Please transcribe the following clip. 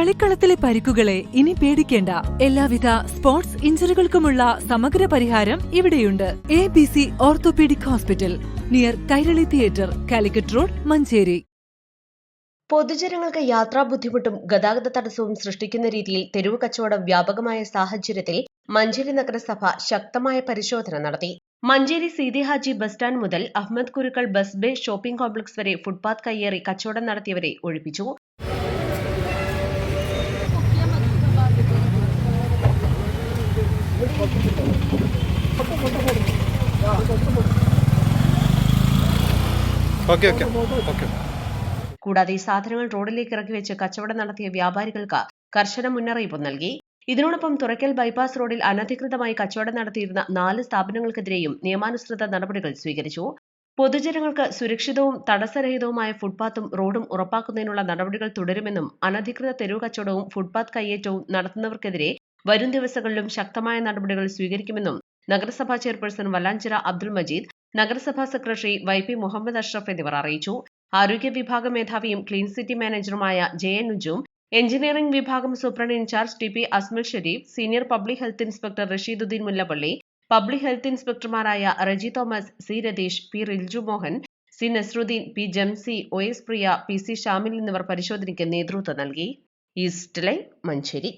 കളിക്കളത്തിലെ പരിക്കുകളെ ഇനി പേടിക്കേണ്ട. എല്ലാവിധ സ്പോർട്സ് ഇഞ്ചുറികൾക്കുമുള്ള സമഗ്ര പരിഹാരം ഇവിടെയുണ്ട്. ABC orthopaedic hospital, near Kairali theatre, Calicut road, Manjeri. പൊതുജനങ്ങൾക്ക് യാത്രാ ബുദ്ധിമുട്ടും ഗതാഗത തടസ്സവും സൃഷ്ടിക്കുന്ന രീതിയിൽ തെരുവ് കച്ചവടം വ്യാപകമായ സാഹചര്യത്തിൽ മഞ്ചേരി നഗരസഭ ശക്തമായ പരിശോധന നടത്തി. മഞ്ചേരി സീതി ഹാജി ബസ് സ്റ്റാൻഡ് മുതൽ Ahammed Kurukkal bus bay shopping complex വരെ ഫുട്പാത്ത് കയ്യേറി കച്ചവടം നടത്തിയവരെ ഒഴിപ്പിച്ചു. കൂടാതെ സാധനങ്ങൾ റോഡിലേക്ക് ഇറക്കി വെച്ച് കച്ചവടം നടത്തിയ വ്യാപാരികൾക്ക് കർശന മുന്നറിയിപ്പ് നൽകി. ഇതിനോടൊപ്പം തുറക്കൽ ബൈപ്പാസ് റോഡിൽ അനധികൃതമായി കച്ചവടം നടത്തിയിരുന്ന 4 സ്ഥാപനങ്ങൾക്കെതിരെയും നിയമാനുസൃത നടപടികൾ സ്വീകരിച്ചു. പൊതുജനങ്ങൾക്ക് സുരക്ഷിതവും തടസ്സരഹിതവുമായ ഫുട്പാത്തും റോഡും ഉറപ്പാക്കുന്നതിനുള്ള നടപടികൾ തുടരുമെന്നും അനധികൃത തെരുവ് കച്ചവടവും ഫുട്പാത്ത് കയ്യേറ്റവും നടത്തുന്നവർക്കെതിരെ വരും ദിവസങ്ങളിലും ശക്തമായ നടപടികൾ സ്വീകരിക്കുമെന്നും നഗരസഭാ ചെയർപേഴ്സൺ വല്ലാഞ്ചിറ അബ്ദുൾ മജീദ്, നഗരസഭാ സെക്രട്ടറി YP മുഹമ്മദ് അഷ്റഫ് എന്നിവർ അറിയിച്ചു. ആരോഗ്യ വിഭാഗം മേധാവിയും ക്ലീൻ സിറ്റി മാനേജറുമായ JN നുജൂം, എഞ്ചിനീയറിംഗ് വിഭാഗം superintendent in charge TP Asmal Shareef, senior public health inspector Rasheeduddin Mullappally, public health ഇൻസ്പെക്ടർമാരായ Reji Thomas, C Ratheesh, P Rilju Mohan, C Nasruddeen, P Jamsi, OS Priya, PC Shamil എന്നിവർ പരിശോധനയ്ക്ക് നേതൃത്വം നൽകി. East line, Manjeri.